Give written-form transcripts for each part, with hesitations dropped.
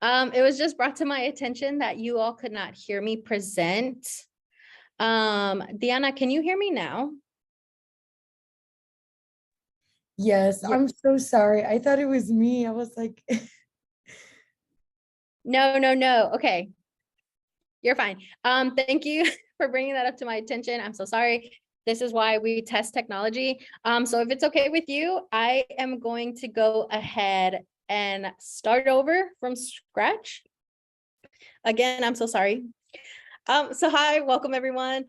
It was just brought to my attention that you all could not hear me present. Diana, can you hear me now? Yes, Yeah. I'm so sorry. I thought it was me. I was like, No. Okay, you're fine. Thank you for bringing that up to my attention. I'm so sorry. This is why we test technology. So if it's okay with you, I am going to go ahead and start over from scratch. Again, I'm so sorry. So hi, welcome everyone.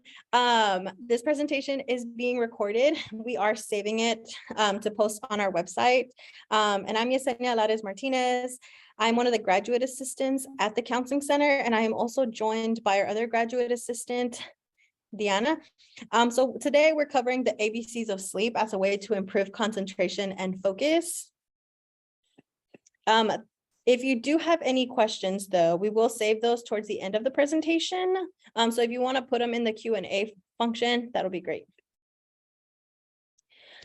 This presentation is being recorded. We are saving it to post on our website. And I'm Yesenia Lares Martinez. I'm one of the graduate assistants at the Counseling Center, and I am also joined by our other graduate assistant, Diana. So today we're covering the ABCs of sleep as a way to improve concentration and focus. If you do have any questions, though, we will save those towards the end of the presentation. So if you want to put them in the Q&A function, that'll be great.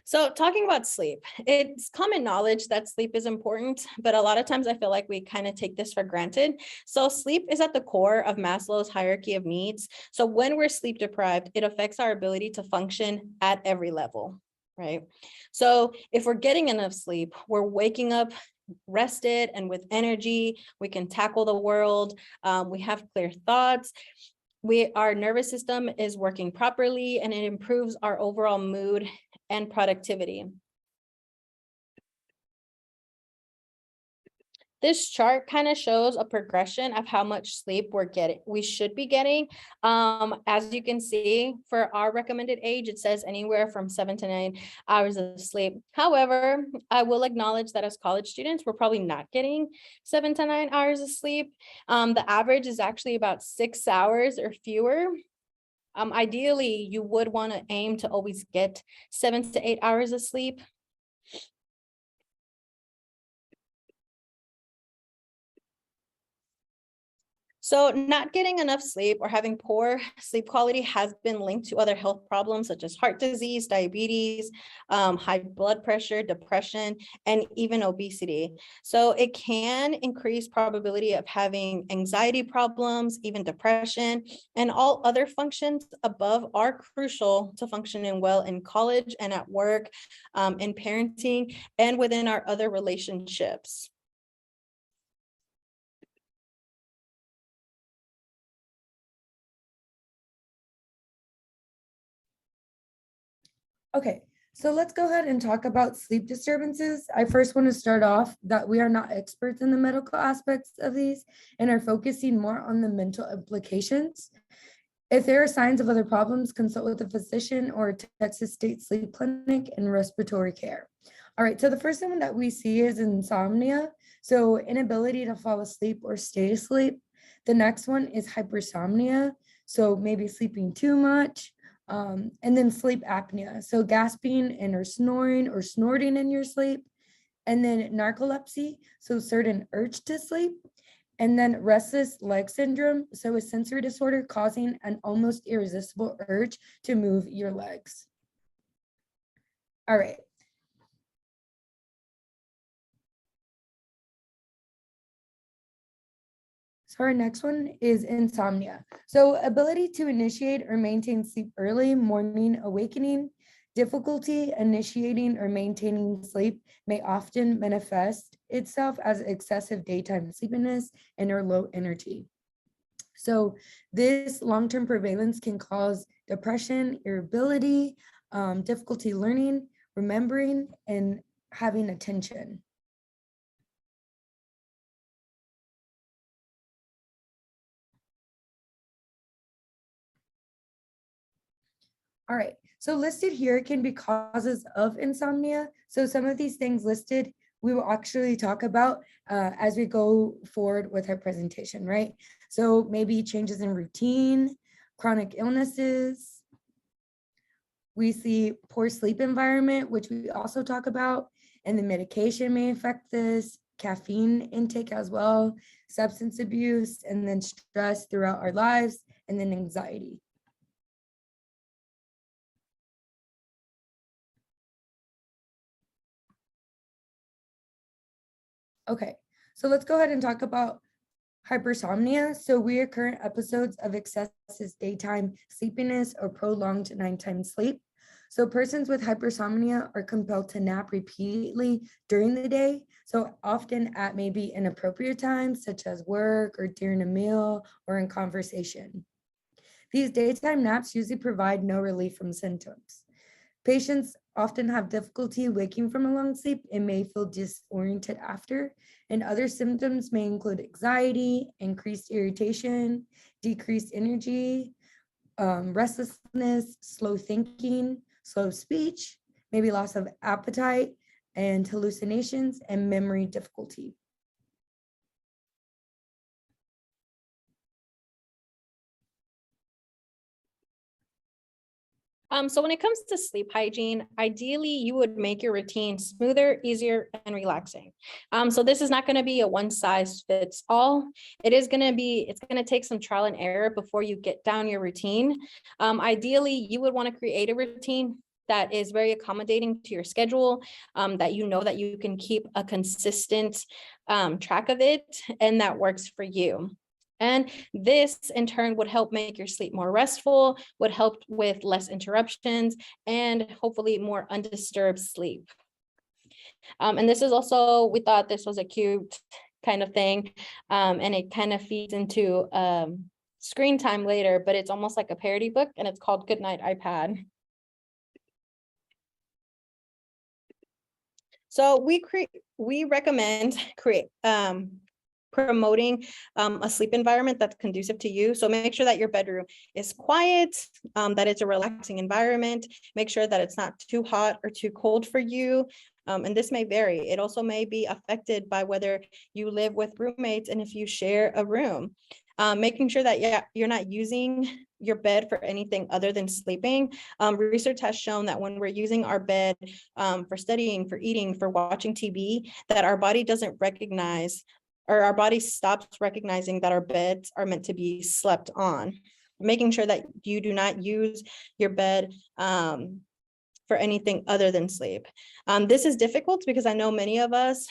So talking about sleep, it's common knowledge that sleep is important, but a lot of times I feel like we kind of take this for granted. So sleep is at the core of Maslow's hierarchy of needs. So when we're sleep deprived, it affects our ability to function at every level, right? So if we're getting enough sleep, we're waking up rested and with energy, we can tackle the world, we have clear thoughts, our nervous system is working properly, and it improves our overall mood and productivity. This chart kind of shows a progression of how much sleep we should be getting. As you can see, for our recommended age, it says anywhere from 7 to 9 hours of sleep. However, I will acknowledge that as college students, we're probably not getting 7 to 9 hours of sleep. The average is actually about 6 hours or fewer. Ideally, you would want to aim to always get 7 to 8 hours of sleep. So not getting enough sleep or having poor sleep quality has been linked to other health problems such as heart disease, diabetes, high blood pressure, depression, and even obesity. So it can increase probability of having anxiety problems, even depression, and all other functions above are crucial to functioning well in college and at work, in parenting, and within our other relationships. okay, so let's go ahead and talk about sleep disturbances. I first want to start off that we are not experts in the medical aspects of these and are focusing more on the mental implications. If there are signs of other problems, consult with a physician or a Texas State Sleep Clinic and respiratory care. All right, so the first one that we see is insomnia. So inability to fall asleep or stay asleep. The next one is hypersomnia. So maybe sleeping too much. And then sleep apnea. So gasping and or snorting in your sleep. And then narcolepsy. So certain urge to sleep. And then restless leg syndrome, so a sensory disorder causing an almost irresistible urge to move your legs. All right. So our next one is insomnia. So ability to initiate or maintain sleep early, morning awakening, difficulty initiating or maintaining sleep may often manifest itself as excessive daytime sleepiness and or low energy. So this long-term prevalence can cause depression, irritability, difficulty learning, remembering, and having attention. All right, so listed here can be causes of insomnia. So some of these things listed, we will actually talk about as we go forward with our presentation, right? So maybe changes in routine, chronic illnesses. We see poor sleep environment, which we also talk about, and the medication may affect this, caffeine intake as well, substance abuse, and then stress throughout our lives, and then anxiety. Okay, so let's go ahead and talk about Hypersomnia, so recurrent episodes of excessive daytime sleepiness or prolonged nighttime sleep. So persons with hypersomnia are compelled to nap repeatedly during the day, so often at maybe inappropriate times, such as work or during a meal or in conversation. These daytime naps usually provide no relief from symptoms. Patients often have difficulty waking from a long sleep and may feel disoriented after, and other symptoms may include anxiety, increased irritation, decreased energy, restlessness, slow thinking, slow speech, maybe loss of appetite, and hallucinations and memory difficulty. So when it comes to sleep hygiene, ideally you would make your routine smoother, easier, and relaxing. So this is not going to be a one size fits all. It's going to take some trial and error before you get down your routine. Ideally, you would want to create a routine that is very accommodating to your schedule, that you know that you can keep a consistent track of it, and that works for you. And this in turn would help make your sleep more restful, would help with less interruptions, and hopefully more undisturbed sleep. And this is also, we thought this was a cute kind of thing, and it kind of feeds into screen time later, but it's almost like a parody book, and it's called Goodnight iPad. So we recommend promoting a sleep environment that's conducive to you. So make sure that your bedroom is quiet, that it's a relaxing environment. Make sure that it's not too hot or too cold for you. And this may vary. It also may be affected by whether you live with roommates and if you share a room. Making sure that you're not using your bed for anything other than sleeping. Research has shown that when we're using our bed for studying, for eating, for watching TV, that our body doesn't recognize, or our body stops recognizing that our beds are meant to be slept on. Making sure that you do not use your bed for anything other than sleep. This is difficult because I know many of us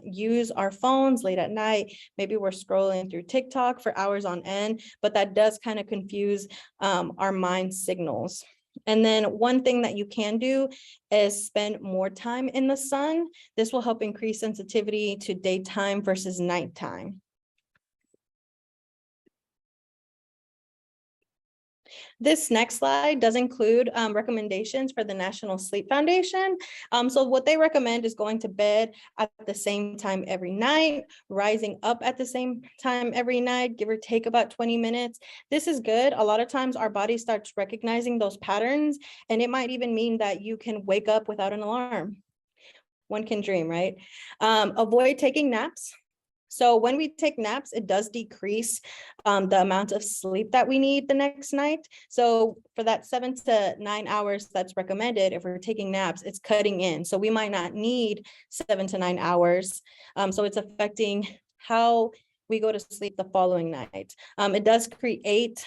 use our phones late at night. Maybe we're scrolling through TikTok for hours on end, but that does kind of confuse our mind signals. And then one thing that you can do is spend more time in the sun. This will help increase sensitivity to daytime versus nighttime. This next slide does include recommendations for the National Sleep Foundation. So what they recommend is going to bed at the same time every night, rising up at the same time every night, give or take about 20 minutes. This is good. A lot of times our body starts recognizing those patterns, and it might even mean that you can wake up without an alarm. One can dream, right? Avoid taking naps. So when we take naps, it does decrease the amount of sleep that we need the next night. So for that 7 to 9 hours that's recommended, if we're taking naps, it's cutting in. So we might not need 7 to 9 hours. So it's affecting how we go to sleep the following night. It does create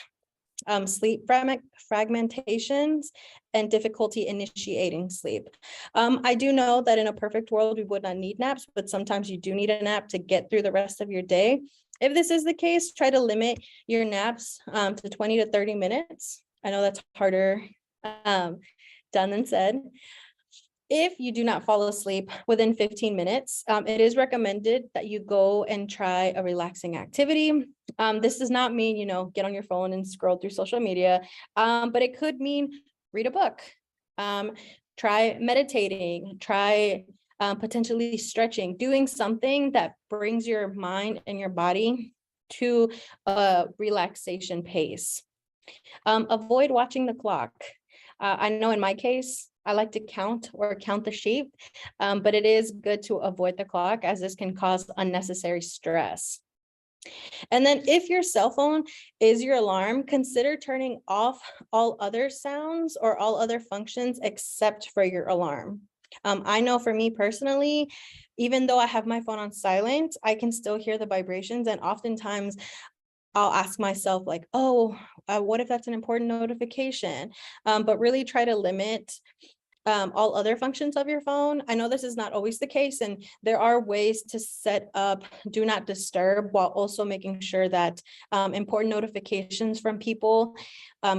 sleep fragmentations and difficulty initiating sleep. I do know that in a perfect world, we would not need naps, but sometimes you do need a nap to get through the rest of your day. If this is the case, try to limit your naps to 20 to 30 minutes. I know that's harder done than said. If you do not fall asleep within 15 minutes, it is recommended that you go and try a relaxing activity. This does not mean, get on your phone and scroll through social media, but it could mean read a book, try meditating, try potentially stretching, doing something that brings your mind and your body to a relaxation pace. Avoid watching the clock. I know in my case, I like to count the sheep, but it is good to avoid the clock as this can cause unnecessary stress. And then if your cell phone is your alarm, consider turning off all other sounds or all other functions except for your alarm. I know for me personally, even though I have my phone on silent, I can still hear the vibrations, and oftentimes I'll ask myself like, what if that's an important notification? But really try to limit all other functions of your phone. I know this is not always the case, and there are ways to set up do not disturb while also making sure that important notifications from people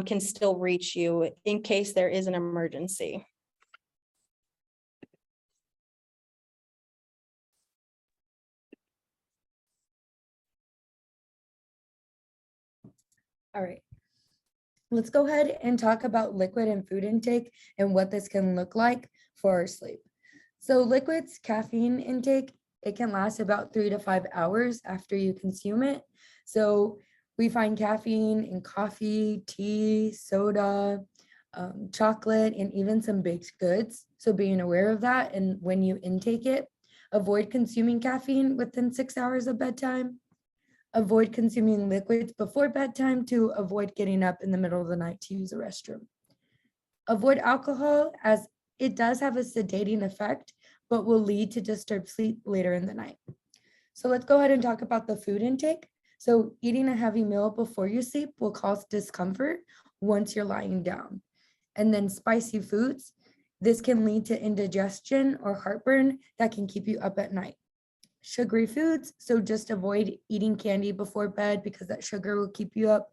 can still reach you in case there is an emergency. All right. Let's go ahead and talk about liquid and food intake and what this can look like for our sleep. So liquids, caffeine intake, it can last about 3 to 5 hours after you consume it. So we find caffeine in coffee, tea, soda, chocolate, and even some baked goods. So being aware of that, and when you intake it, avoid consuming caffeine within 6 hours of bedtime. Avoid consuming liquids before bedtime to avoid getting up in the middle of the night to use the restroom. Avoid alcohol, as it does have a sedating effect, but will lead to disturbed sleep later in the night. So let's go ahead and talk about the food intake. So eating a heavy meal before you sleep will cause discomfort once you're lying down. And then spicy foods, this can lead to indigestion or heartburn that can keep you up at night. Sugary foods, so just avoid eating candy before bed because that sugar will keep you up.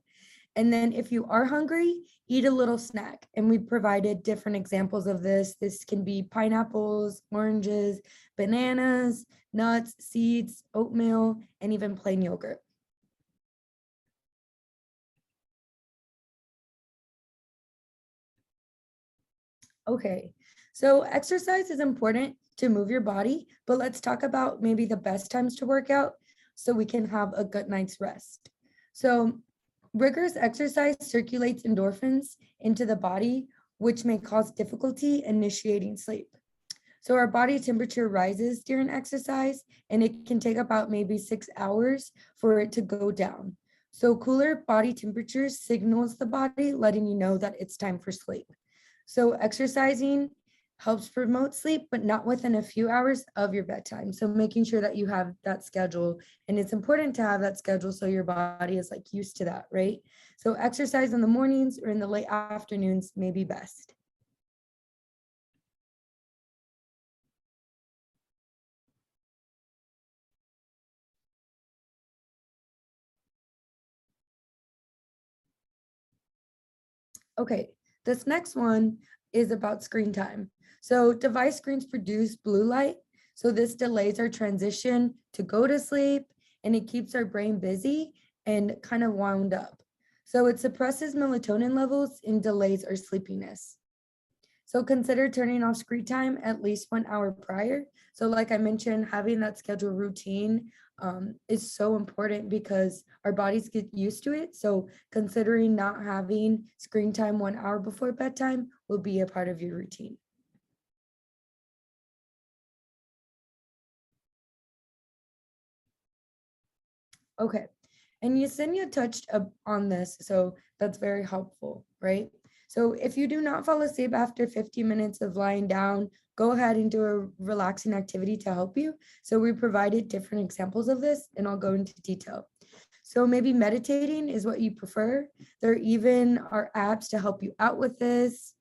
And then if you are hungry, eat a little snack. And we provided different examples of this. This can be pineapples, oranges, bananas, nuts, seeds, oatmeal, and even plain yogurt. Okay, so exercise is important to move your body, but let's talk about maybe the best times to work out so we can have a good night's rest. So rigorous exercise circulates endorphins into the body, which may cause difficulty initiating sleep. So our body temperature rises during exercise, and it can take about maybe 6 hours for it to go down. So cooler body temperature signals the body, letting you know that it's time for sleep. So exercising helps promote sleep, but not within a few hours of your bedtime. So making sure that you have that schedule, and it's important to have that schedule so your body is like used to that, right? So exercise in the mornings or in the late afternoons may be best. Okay, this next one is about screen time. So device screens produce blue light. So this delays our transition to go to sleep, and it keeps our brain busy and kind of wound up. So it suppresses melatonin levels and delays our sleepiness. So consider turning off screen time at least 1 hour prior. So like I mentioned, having that schedule routine is so important because our bodies get used to it. So considering not having screen time 1 hour before bedtime will be a part of your routine. Okay, and Yesenia touched on this, so that's very helpful, right? So if you do not fall asleep after 50 minutes of lying down, go ahead and do a relaxing activity to help you. So we provided different examples of this, and I'll go into detail. So maybe meditating is what you prefer. There even are apps to help you out with this.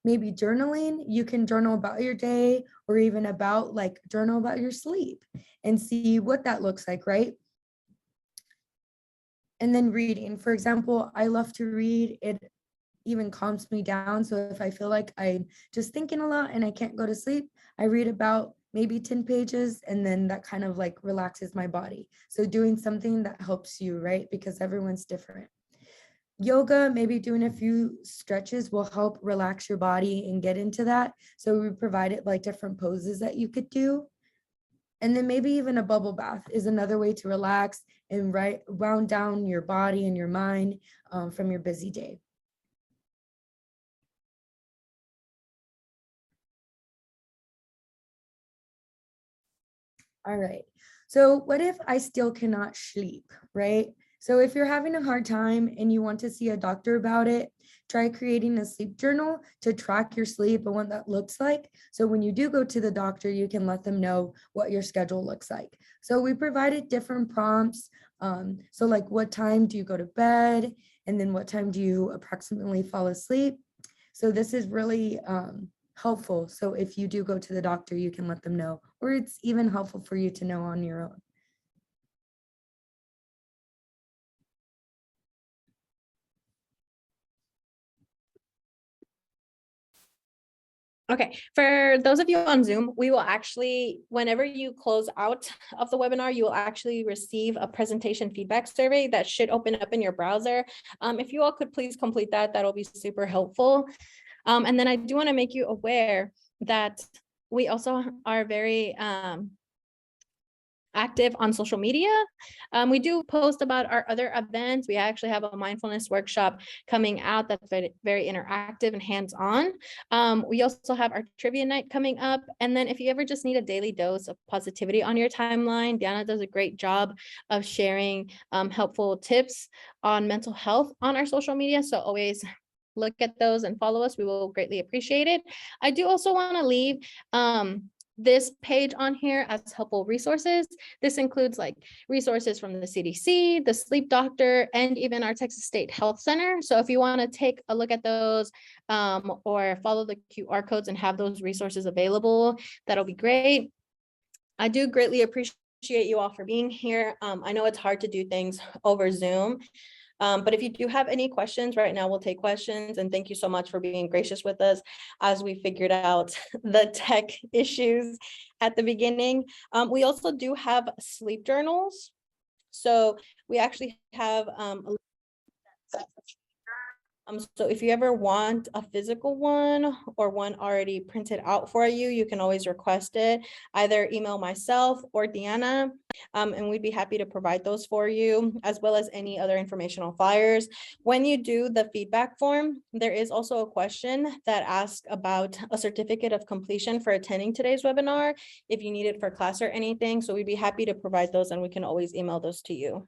Maybe journaling, you can journal about your day or even about like journal about your sleep and see what that looks like, right? And then reading, for example, I love to read. It even calms me down. So if I feel like I'm just thinking a lot and I can't go to sleep, I read about maybe 10 pages, and then that kind of like relaxes my body. So doing something that helps you, right? Because everyone's different. Yoga, maybe doing a few stretches will help relax your body and get into that. So we provided like different poses that you could do. And then maybe even a bubble bath is another way to relax and round down your body and your mind from your busy day. All right. So what if I still cannot sleep, right? So if you're having a hard time and you want to see a doctor about it, try creating a sleep journal to track your sleep and what that looks like. So when you do go to the doctor, you can let them know what your schedule looks like. So we provided different prompts. So like what time do you go to bed? And then what time do you approximately fall asleep? So this is really helpful. So if you do go to the doctor, you can let them know, or it's even helpful for you to know on your own. Okay, for those of you on Zoom, we will actually, whenever you close out of the webinar, you will actually receive a presentation feedback survey that should open up in your browser. If you all could please complete that, that'll be super helpful. And then I do want to make you aware that we also are very active on social media. We do post about our other events. We actually have a mindfulness workshop coming out that's very interactive and hands-on. We also have our trivia night coming up. And then if you ever just need a daily dose of positivity on your timeline, Diana does a great job of sharing helpful tips on mental health on our social media. So always look at those and follow us. We will greatly appreciate it. I do also want to leave this page on here as helpful resources. This includes like resources from the CDC, the sleep doctor, and even our Texas State Health Center. So if you want to take a look at those or follow the QR codes and have those resources available, that'll be great. I do greatly appreciate you all for being here. I know it's hard to do things over Zoom. But if you do have any questions right now, we'll take questions. And thank you so much for being gracious with us as we figured out the tech issues at the beginning. We also do have sleep journals. So we actually have so if you ever want a physical one or one already printed out for you, you can always request it. Either email myself or Deanna, and we'd be happy to provide those for you, as well as any other informational flyers. When you do the feedback form, there is also a question that asks about a certificate of completion for attending today's webinar, if you need it for class or anything. So we'd be happy to provide those, and we can always email those to you.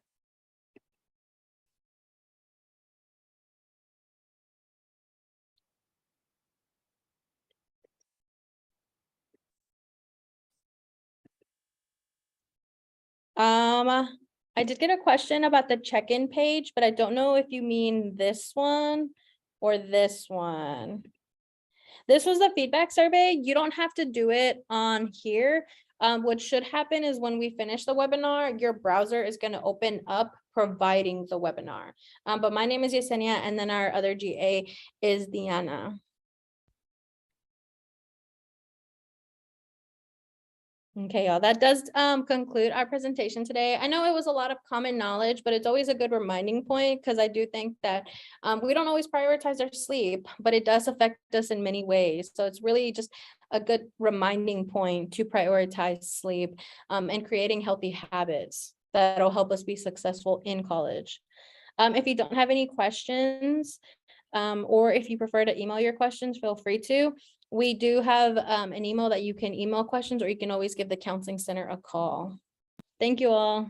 I did get a question about the check-in page, but I don't know if you mean this one or this one. This was the feedback survey. You don't have to do it on here. What should happen is when we finish the webinar, your browser is going to open up providing the webinar. But my name is Yesenia, and then our other GA is Diana. Okay, y'all, that does conclude our presentation today. I know it was a lot of common knowledge, but it's always a good reminding point, because I do think that we don't always prioritize our sleep, but it does affect us in many ways. So it's really just a good reminding point to prioritize sleep and creating healthy habits that'll help us be successful in college. If you don't have any questions, or if you prefer to email your questions, feel free to. We do have an email that you can email questions, or you can always give the counseling center a call. Thank you all.